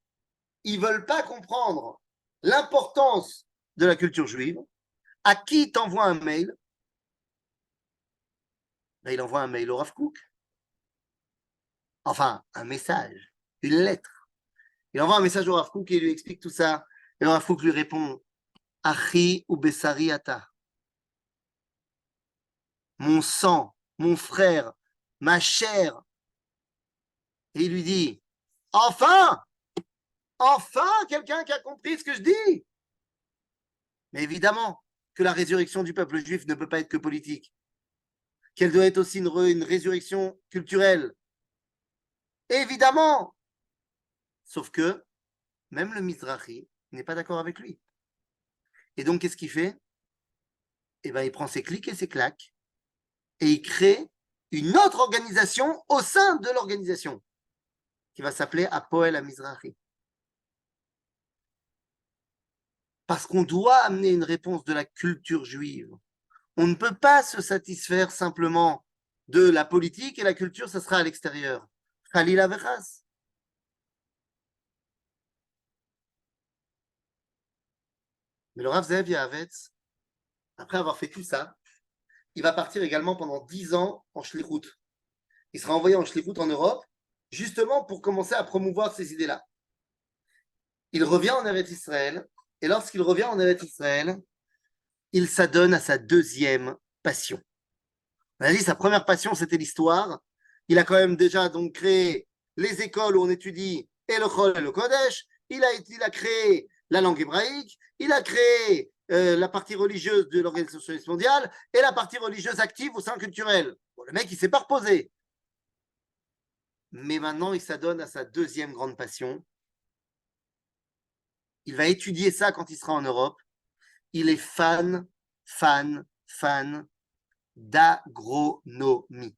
ils veulent pas comprendre l'importance de la culture juive? À qui t'envoie un mail? Ben, il envoie un mail au Rav Kook. Enfin, un message, une lettre. Il envoie un message au Rav Kook et il lui explique tout ça. Et le Rav Kook lui répond, Achi ou Bessari ata. Mon sang, mon frère, ma chair, Et il lui dit, enfin, enfin, quelqu'un qui a compris ce que je dis. Mais évidemment que la résurrection du peuple juif ne peut pas être que politique, qu'elle doit être aussi une résurrection culturelle. Évidemment. Sauf que même le Mizrahi n'est pas d'accord avec lui. Et donc, qu'est-ce qu'il fait? Eh bien, il prend ses clics et ses claques et il crée une autre organisation au sein de l'organisation qui va s'appeler Hapoel HaMizrahi. Parce qu'on doit amener une réponse de la culture juive. On ne peut pas se satisfaire simplement de la politique et la culture, ça sera à l'extérieur. Khalila vechas. Mais le Rav Zev Yahavetz, après avoir fait tout ça, il va partir également pendant 10 ans en shlichut. Il sera envoyé en shlichut en Europe, justement pour commencer à promouvoir ces idées-là. Il revient en Eretz Israël, et lorsqu'il revient en Eretz Israël, il s'adonne à sa deuxième passion. On a dit sa première passion, c'était l'histoire. Il a quand même déjà donc créé les écoles où on étudie et le Chol et le Kodesh. Il a créé la langue hébraïque. Il a créé la partie religieuse de l'Organisation socialiste mondiale et la partie religieuse active au sein culturel. Bon, le mec, il ne s'est pas reposé. Mais maintenant, il s'adonne à sa deuxième grande passion. Il va étudier ça quand il sera en Europe. Il est fan d'agronomie.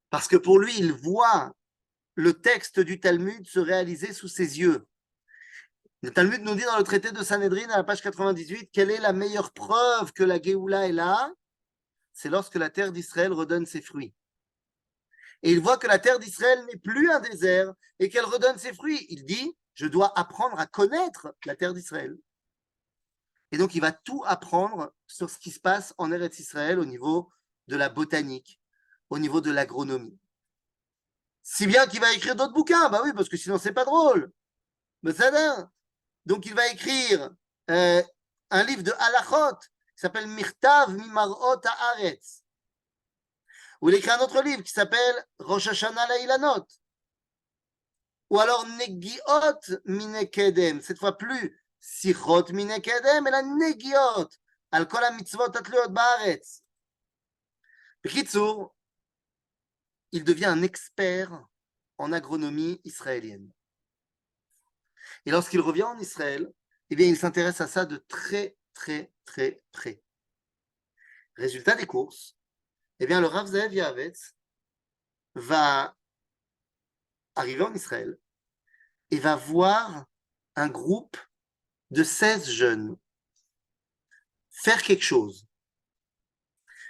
Parce que pour lui, il voit le texte du Talmud se réaliser sous ses yeux. Le Talmud nous dit dans le traité de Sanhedrin, à la page 98, quelle est la meilleure preuve que la Géoula est là? C'est lorsque la terre d'Israël redonne ses fruits. Et il voit que la terre d'Israël n'est plus un désert et qu'elle redonne ses fruits. Il dit, je dois apprendre à connaître la terre d'Israël. Et donc, il va tout apprendre sur ce qui se passe en Eretz Israël au niveau de la botanique, au niveau de l'agronomie. Si bien qu'il va écrire d'autres bouquins, bah oui, parce que sinon, c'est pas drôle. Mais ça va. Donc, il va écrire un livre de halachot qui s'appelle Mirtav Mimarot Haaretz. Ou il écrit un autre livre qui s'appelle Rosh Hashanah Lailanot. Ou alors Negiot Minekedem. Cette fois plus Sichot Minekedem, mais la Negiot. Al kol ha-mitzvot atluot ba'aretz. B'kitzur, il devient un expert en agronomie israélienne. Et lorsqu'il revient en Israël, eh bien, il s'intéresse à ça de très, très, très près. Résultat des courses, eh bien, le Rav Zev Yahavetz va arriver en Israël et va voir un groupe de 16 jeunes faire quelque chose.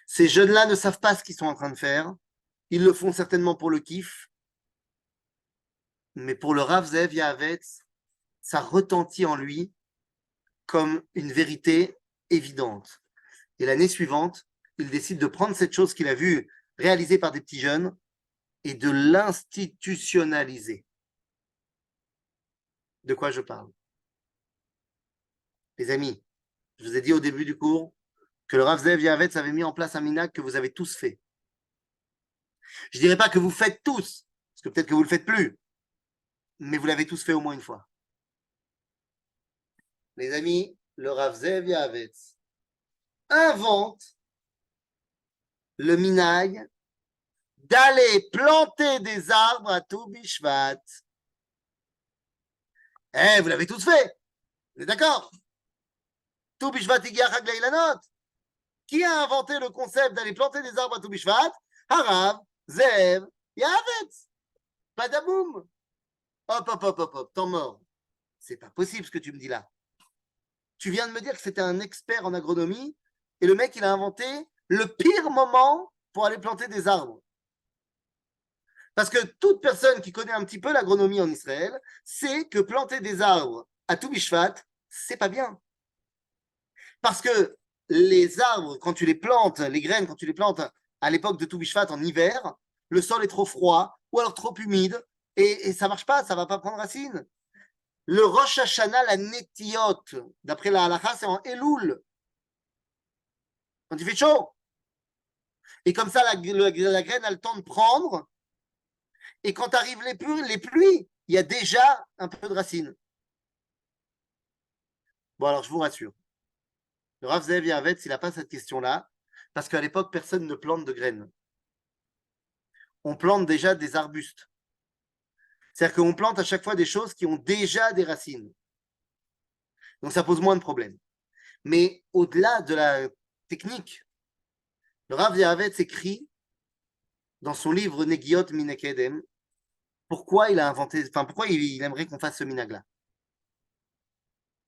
Ces jeunes-là ne savent pas ce qu'ils sont en train de faire. Ils le font certainement pour le kiff. Mais pour le Rav Zev Yahavetz, ça retentit en lui comme une vérité évidente. Et l'année suivante, il décide de prendre cette chose qu'il a vue réalisée par des petits jeunes et de l'institutionnaliser. De quoi je parle? Les amis, je vous ai dit au début du cours que le Rav Zev Yahavetz avait mis en place un minhag que vous avez tous fait. Je ne dirais pas que vous faites tous, parce que peut-être que vous ne le faites plus, mais vous l'avez tous fait au moins une fois. Les amis, le Rav Zev Yahavetz invente le minhag d'aller planter des arbres à Tou Bishvat. Eh, vous l'avez tous fait. Vous êtes d'accord? Tou Bishvat Igia Chag Leilanot. Qui a inventé le concept d'aller planter des arbres à Tou Bishvat? Harav Zev Yahavetz. Padaboum. Hop, temps mort. C'est pas possible ce que tu me dis là. Tu viens de me dire que c'était un expert en agronomie et le mec, il a inventé le pire moment pour aller planter des arbres. Parce que toute personne qui connaît un petit peu l'agronomie en Israël sait que planter des arbres à Tou Bishvat, c'est pas bien. Parce que les arbres, quand tu les plantes, les graines, quand tu les plantes à l'époque de Tou Bishvat en hiver, le sol est trop froid ou alors trop humide et ça marche pas, ça va pas prendre racine. Le Rosh Hashanah, la Netiot, d'après la halakha, c'est en Elul. Quand il fait chaud. Et comme ça, la graine a le temps de prendre Et quand arrivent les pluies, il y a déjà un peu de racines. Bon, alors je vous rassure. Le Rav Zev Yavetz, il n'a pas cette question-là, parce qu'à l'époque, personne ne plante de graines. On plante déjà des arbustes. C'est-à-dire qu'on plante à chaque fois des choses qui ont déjà des racines. Donc ça pose moins de problèmes. Mais au-delà de la technique, le Rav Yavetz écrit dans son livre Negiot Minekedem pourquoi il a inventé, enfin pourquoi il aimerait qu'on fasse ce minag-là.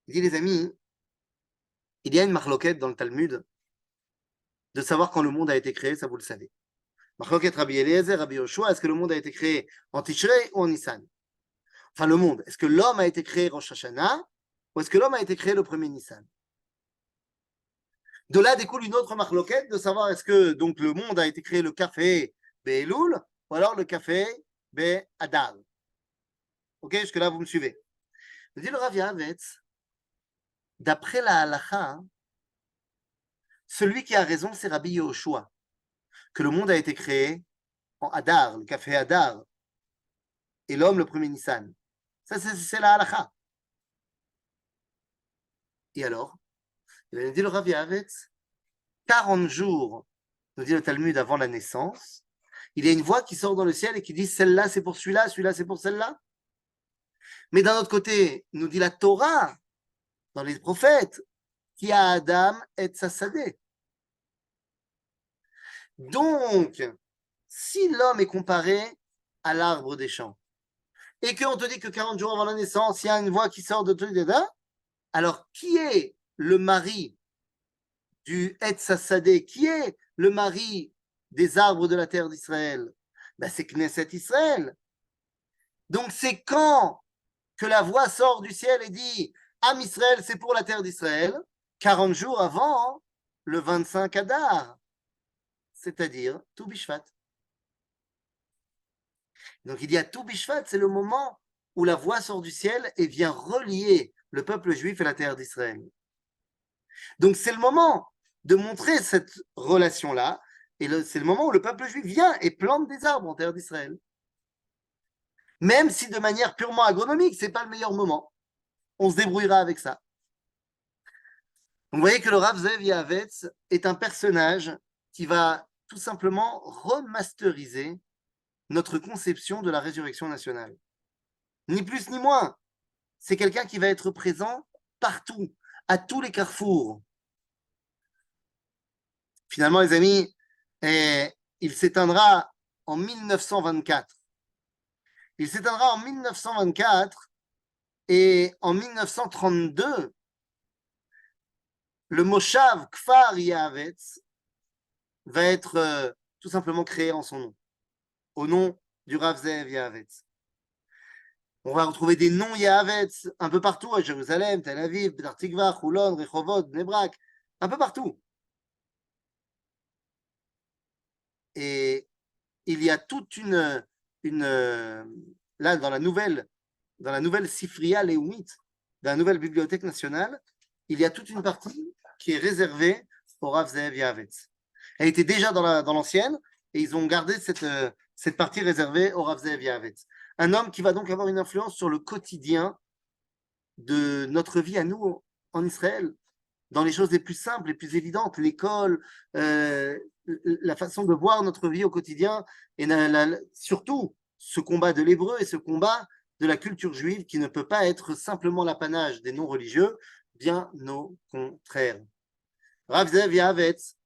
Il dit, les amis, il y a une marloquette dans le Talmud de savoir quand le monde a été créé, ça vous le savez. Marloquette Rabbi Eliezer, Rabbi Yoshua, est-ce que le monde a été créé en Tishrei ou en Nissan? Enfin, le monde, est-ce que l'homme a été créé Rosh Hashanah ou est-ce que l'homme a été créé le premier Nissan? De là découle une autre marloquette de savoir est-ce que donc le monde a été créé le café Be'elul ou alors le café Be'adar. Ok, jusque-là, vous me suivez. Me dit le Rav Yavetz, d'après la halacha, celui qui a raison, c'est Rabbi Yoshua, que le monde a été créé en Adar, le café Adar, et l'homme le premier Nissan. Ça, c'est la halacha. Et alors, il a dit le Rav Yavetz, 40 jours, nous dit le Talmud, avant la naissance, il y a une voix qui sort dans le ciel et qui dit celle-là c'est pour celui-là, celui-là c'est pour celle-là. Mais d'un autre côté, nous dit la Torah, dans les prophètes, qui a Adam et Sassadeh. Donc, si l'homme est comparé à l'arbre des champs, et qu'on te dit que 40 jours avant la naissance, il y a une voix qui sort de truc, alors qui est le mari du Et Sassadeh? Qui est le mari des arbres de la terre d'Israël? Ben, c'est Knesset Israël. Donc c'est quand que la voix sort du ciel et dit Am Israël, c'est pour la terre d'Israël, 40 jours avant le 25 Adar, c'est-à-dire Tou Bishvat. Donc il dit à Tou Bishvat, c'est le moment où la voix sort du ciel et vient relier le peuple juif et la terre d'Israël. Donc c'est le moment de montrer cette relation-là, et c'est le moment où le peuple juif vient et plante des arbres en terre d'Israël. Même si de manière purement agronomique, ce n'est pas le meilleur moment. On se débrouillera avec ça. Donc, vous voyez que le Rav Zev Yavetz est un personnage qui va tout simplement remasteriser notre conception de la résurrection nationale. Ni plus ni moins. C'est quelqu'un qui va être présent partout, à tous les carrefours. Finalement, les amis, il s'éteindra en 1924. Il s'éteindra en 1924 et en 1932, le Moshav Kfar Yavetz va être tout simplement créé en son nom, au nom du Rav Zev Yavetz. On va retrouver des noms Yavetz un peu partout, à Jérusalem, Tel Aviv, Petah Tikva, Choulon, Rehovot, Bnei Brak, un peu partout. Et il y a toute là, dans la nouvelle Sifria Léoumite, dans la nouvelle Bibliothèque nationale, il y a toute une partie qui est réservée au Rav Zev Yavetz. Elle était déjà dans l'ancienne, et ils ont gardé cette partie réservée au Rav Zev Yavetz. Un homme qui va donc avoir une influence sur le quotidien de notre vie à nous en Israël, dans les choses les plus simples, les plus évidentes, l'école, la façon de voir notre vie au quotidien, et surtout ce combat de l'hébreu et ce combat de la culture juive qui ne peut pas être simplement l'apanage des non-religieux, bien au contraire. Rav Zev Yavetz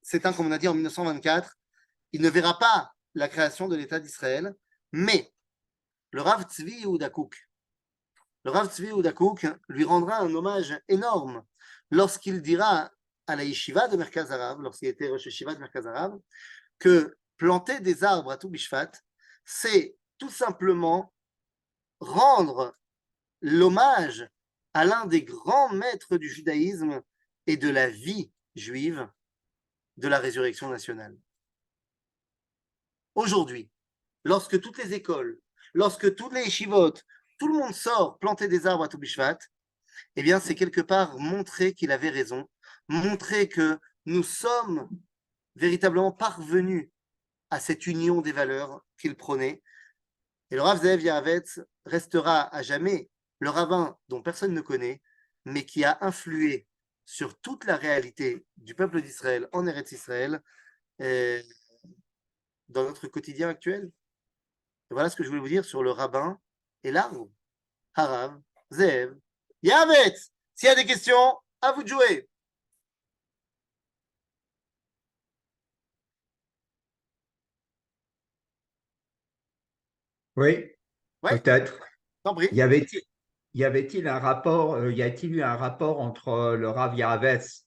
s'éteint, comme on a dit, en 1924. Il ne verra pas la création de l'État d'Israël, mais le Rav Tzvi Yehuda Kook lui rendra un hommage énorme lorsqu'il dira à la yeshiva de Merkaz Harav, lorsqu'il était Rosh Yeshiva de Merkaz Harav, que planter des arbres à Tou Bishvat, c'est tout simplement rendre l'hommage à l'un des grands maîtres du judaïsme et de la vie juive de la résurrection nationale. Aujourd'hui, lorsque toutes les écoles, lorsque toutes les yeshivot, tout le monde sort planter des arbres à Tou Bishvat, eh bien, c'est quelque part montrer qu'il avait raison, montrer que nous sommes véritablement parvenus à cette union des valeurs qu'il prônait. Et le Rav Zeev Yahavetz restera à jamais le rabbin dont personne ne connaît, mais qui a influé sur toute la réalité du peuple d'Israël en Eretz Israël, dans notre quotidien actuel. Et voilà ce que je voulais vous dire sur le rabbin et l'arbre. Harav Zeev Yahavetz. S'il y a des questions, à vous de jouer. Oui, Ouais, peut-être. t'en prie. Y avait-il un rapport, y a-t-il eu un rapport entre le Rav Yahavetz,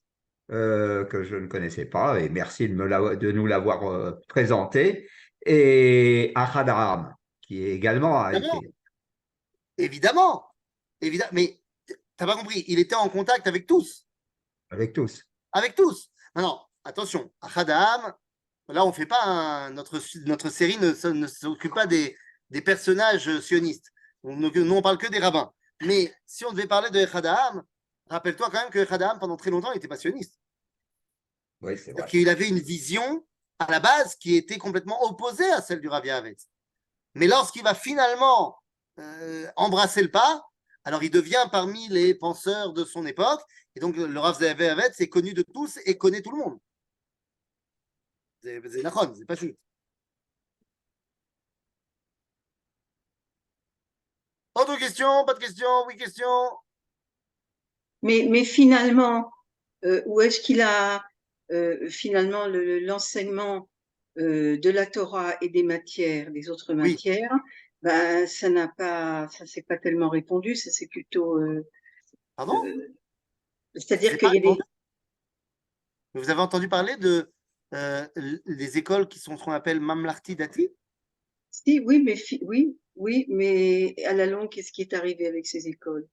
que je ne connaissais pas, et merci de nous l'avoir présenté, et Ahad Ha'am, qui également a Évidemment, été évidemment, évidemment. Mais t'as pas compris, il était en contact avec tous. avec tous. Avec tous. Non, attention, à Hadam, là, on fait pas notre série ne s'occupe pas des personnages sionistes. Nous, on parle que des rabbins. Mais si on devait parler de Hadam, rappelle-toi quand même que Hadam, pendant très longtemps, il n'était pas sioniste. Oui, c'est vrai. Qu'il avait une vision, à la base, qui était complètement opposée à celle du Rav Yahavetz. Mais lorsqu'il va finalement embrasser le pas, alors il devient parmi les penseurs de son époque. Et donc, le Rav Yahavetz est connu de tous et connaît tout le monde. C'est nachon, c'est pas chute. Autre question, pas de question, oui, question. Mais finalement, où est-ce qu'il a finalement l'enseignement de la Torah et des matières, des autres Oui. matières, ben, ça s'est pas tellement répondu, ça c'est plutôt, Pardon? c'est-à-dire C'est qu'il pas y a des, répondu. Vous avez entendu parler de les écoles qui sont ce qu'on appelle Mamlarti Dati? si, oui, mais oui, mais à la longue, qu'est-ce qui est arrivé avec ces écoles?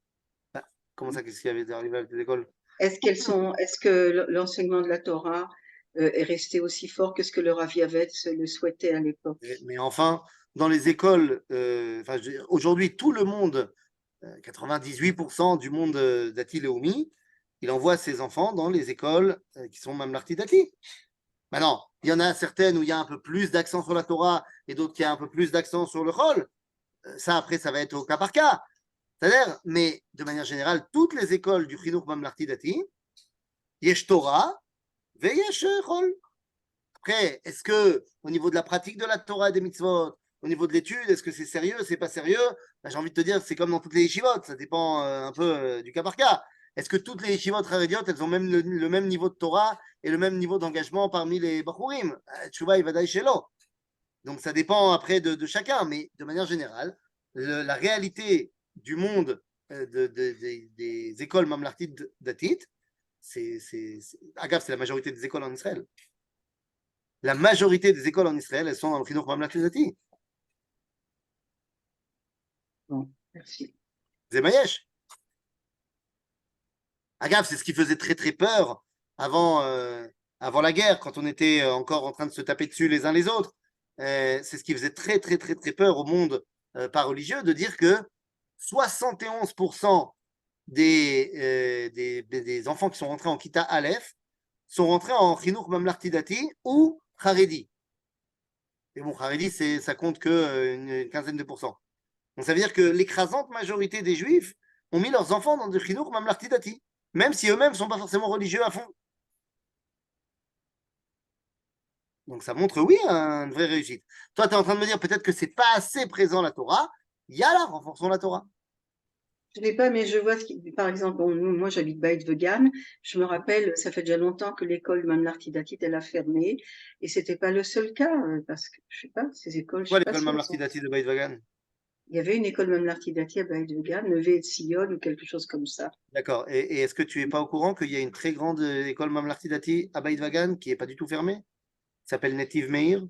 Comment ça, qu'est-ce qui avait arrivé avec les écoles? Est-ce que l'enseignement de la Torah est resté aussi fort que ce que le Rav Yahavetz le souhaitait à l'époque? Mais enfin, dans les écoles, aujourd'hui, tout le monde, 98% du monde Dati Leoumi, il envoie ses enfants dans les écoles qui sont Mamlarti Dati. Maintenant, il y en a certaines où il y a un peu plus d'accent sur la Torah et d'autres qui a un peu plus d'accent sur le Chol. Ça, après, ça va être au cas par cas. C'est-à-dire, mais de manière générale, toutes les écoles du Chinuch Mamlarti Dati, yesh Torah, ve yesh Chol. Après, est-ce que au niveau de la pratique de la Torah et des mitzvot, au niveau de l'étude, est-ce que c'est sérieux, c'est pas sérieux? J'ai envie de te dire, c'est comme dans toutes les yeshivot, ça dépend un peu du cas par cas. Est-ce que toutes les yeshivot harédiotes, elles ont même le même niveau de Torah et le même niveau d'engagement parmi les bachurim? Tchouva, il va d'aïchelo. Donc ça dépend après de chacun, mais de manière générale, la réalité du monde des écoles mamlartit datit, c'est la majorité des écoles en Israël. La majorité des écoles en Israël, elles sont dans le Chinuch Mamlarti Dati. Bon, merci. Zemayesh. Agave, c'est ce qui faisait très très peur avant la guerre, quand on était encore en train de se taper dessus les uns les autres. C'est ce qui faisait très très très très peur au monde pas religieux, de dire que 71% des enfants qui sont rentrés en Kita Aleph sont rentrés en Chinuch Mamlarti Dati ou Haredi. Et bon, Haredi, ça compte que une quinzaine de pourcents. Donc ça veut dire que l'écrasante majorité des Juifs ont mis leurs enfants dans le Chinuch Mamlarti Dati, même si eux-mêmes ne sont pas forcément religieux à fond. Donc ça montre, oui, une vraie réussite. Toi, tu es en train de me dire peut-être que c'est pas assez présent la Torah. Il y a là, renforçons la Torah. Je n'ai pas, mais je vois, par exemple, moi j'habite Beit-Vegan, je me rappelle, ça fait déjà longtemps que l'école Mamlarti Datit, elle a fermé, et c'était pas le seul cas, parce que, je sais pas, ces écoles, je Quoi, sais pas l'école si Mamlarti Dati de Beit Vagan? il y avait une école Mamlarti Dati à Beit-Vegan, Neve et Sion, ou quelque chose comme ça. D'accord. Et est-ce que tu n'es pas au courant qu'il y a une très grande école Mamlarti Dati à Beit Vagan qui n'est pas du tout fermée? Qui s'appelle Netiv Meir?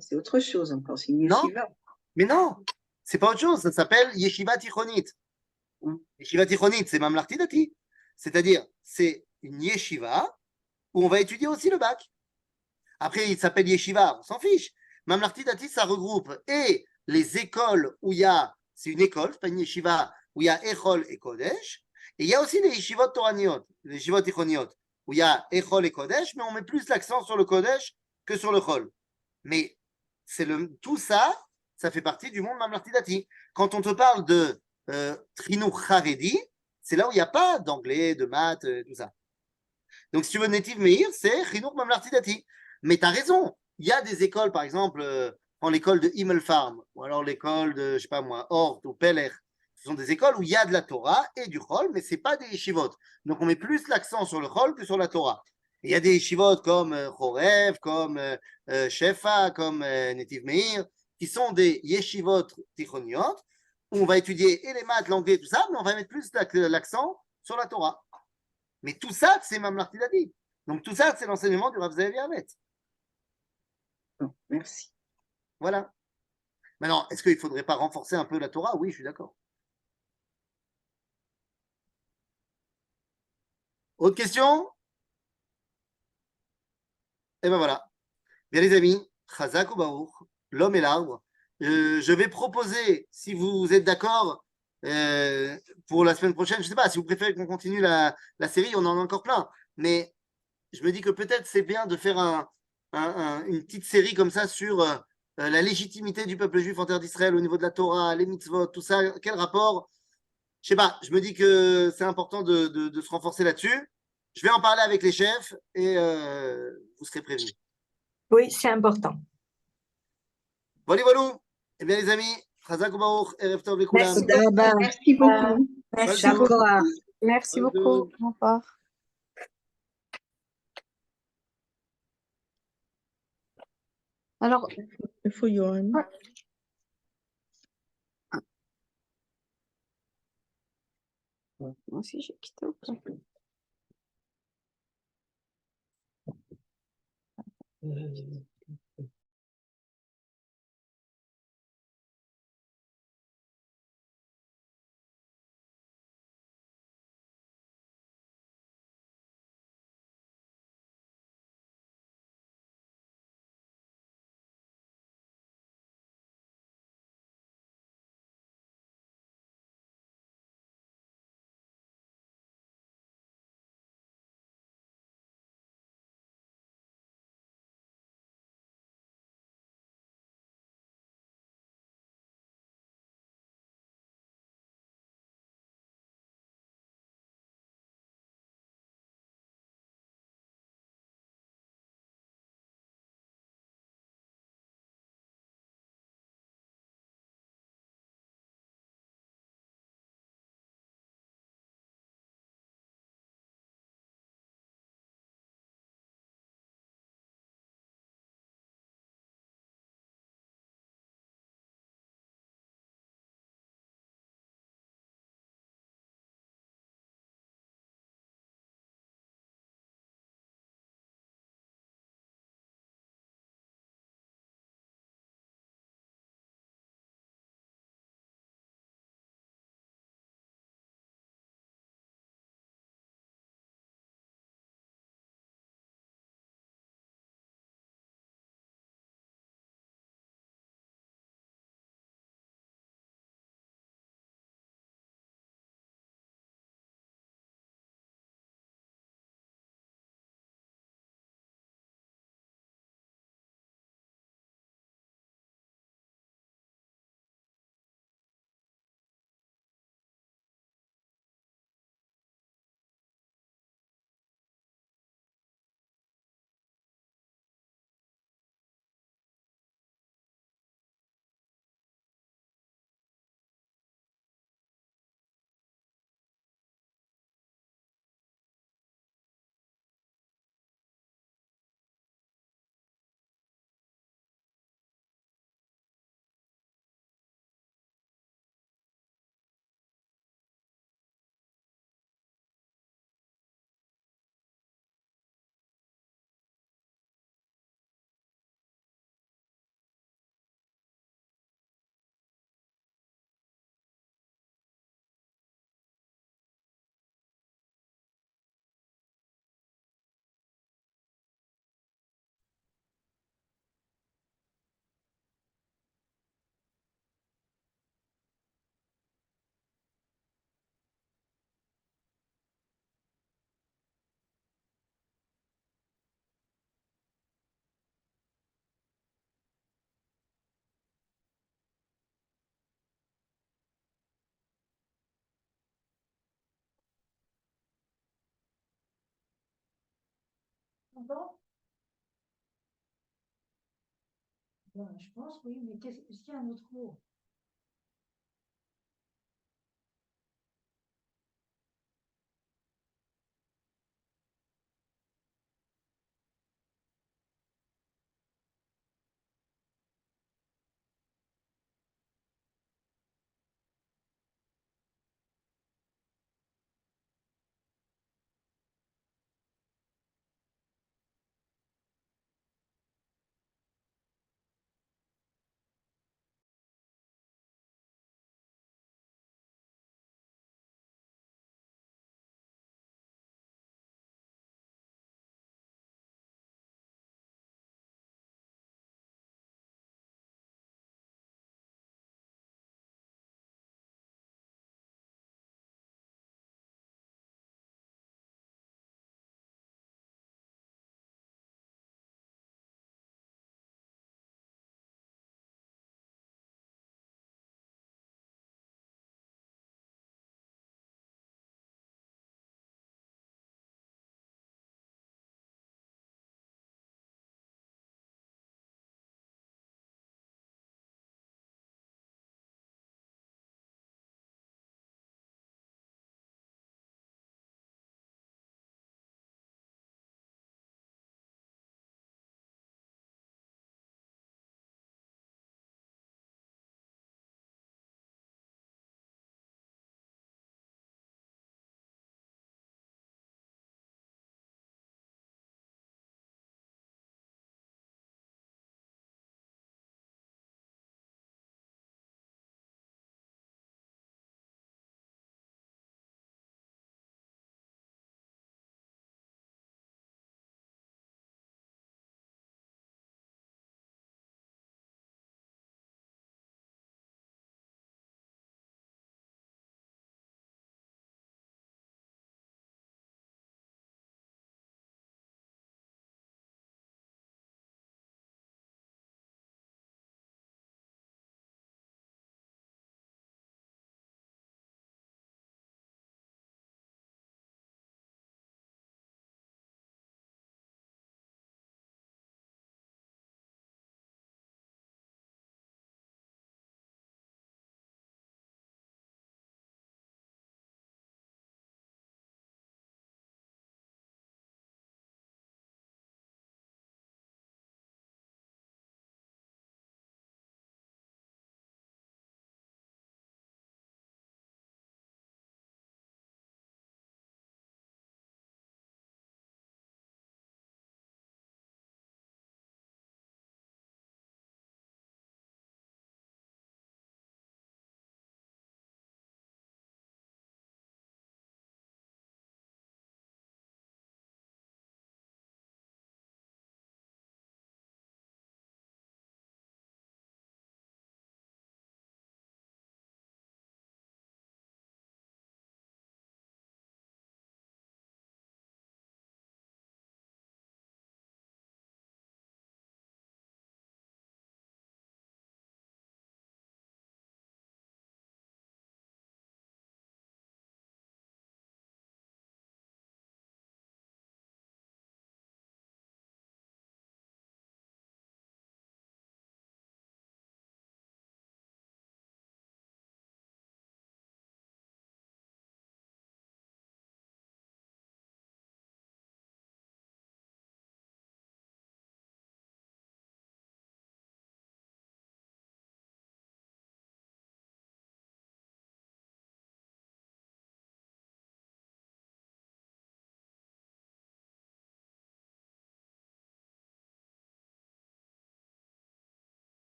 C'est autre chose encore, c'est une Non, yeshiva. mais non, c'est pas autre chose. Ça s'appelle Yeshiva Tichonit. Yeshiva Tichonit, c'est Mamlarti Dati. C'est-à-dire, c'est une yeshiva où on va étudier aussi le bac. Après, il s'appelle yeshiva, on s'en fiche. Mamlarti Dati, ça regroupe et les écoles où il y a, c'est une école, c'est pas une yeshiva, où il y a Echol et Kodesh. Et il y a aussi les yeshivot toraniot, les yeshivot tichoniot, où il y a Echol et Kodesh, mais on met plus l'accent sur le Kodesh que sur le Chol. Mais tout ça, ça fait partie du monde Mamlarti Dati. Quand on te parle de Trinur Haredi, c'est là où il n'y a pas d'anglais, de maths, tout ça. Donc, si tu veux Native Meir, c'est Trinur Mamlarti Dati. Mais tu as raison. Il y a des écoles, par exemple, en l'école de Himmel Farm, ou alors l'école de, je sais pas moi, Hort ou Peller. Ce sont des écoles où il y a de la Torah et du Chol, mais ce n'est pas des yeshivot. Donc, on met plus l'accent sur le Chol que sur la Torah. Il y a des yeshivot comme Chorev, comme Shefa, comme Native Meir, qui sont des yeshivot tichoniot, où on va étudier et les maths, l'anglais, tout ça, mais on va mettre plus l'accent sur la Torah. Mais tout ça, c'est Mamlarti Dati. Donc, tout ça, c'est l'enseignement du Rav Zev Yahavet. Bon, merci. Voilà. Maintenant, est-ce qu'il ne faudrait pas renforcer un peu la Torah? Oui, je suis d'accord. Autre question? Et ben voilà. Bien les amis, Chazak ou Baruch, l'homme et l'arbre. Je vais proposer, si vous êtes d'accord, pour la semaine prochaine, je ne sais pas, si vous préférez qu'on continue la série, on en a encore plein. Mais je me dis que peut-être c'est bien de faire une petite série comme ça sur la légitimité du peuple juif en terre d'Israël au niveau de la Torah, les mitzvot, tout ça. Quel rapport? Je sais pas, je me dis que c'est important de se renforcer là-dessus. Je vais en parler avec les chefs et vous serez prévenus. Oui, c'est important. Voilà, voilà. Eh bien, les amis, Chazak ou Baruch, Erev Tov לכולם. תודה רבה. Merci beaucoup. Merci יישר beaucoup. כוח. Merci Bonne beaucoup. Au revoir. Alors, Il faut Johan. moi aussi, j'ai quitté. Je pense, oui, mais est-ce qu'il y a un autre mot?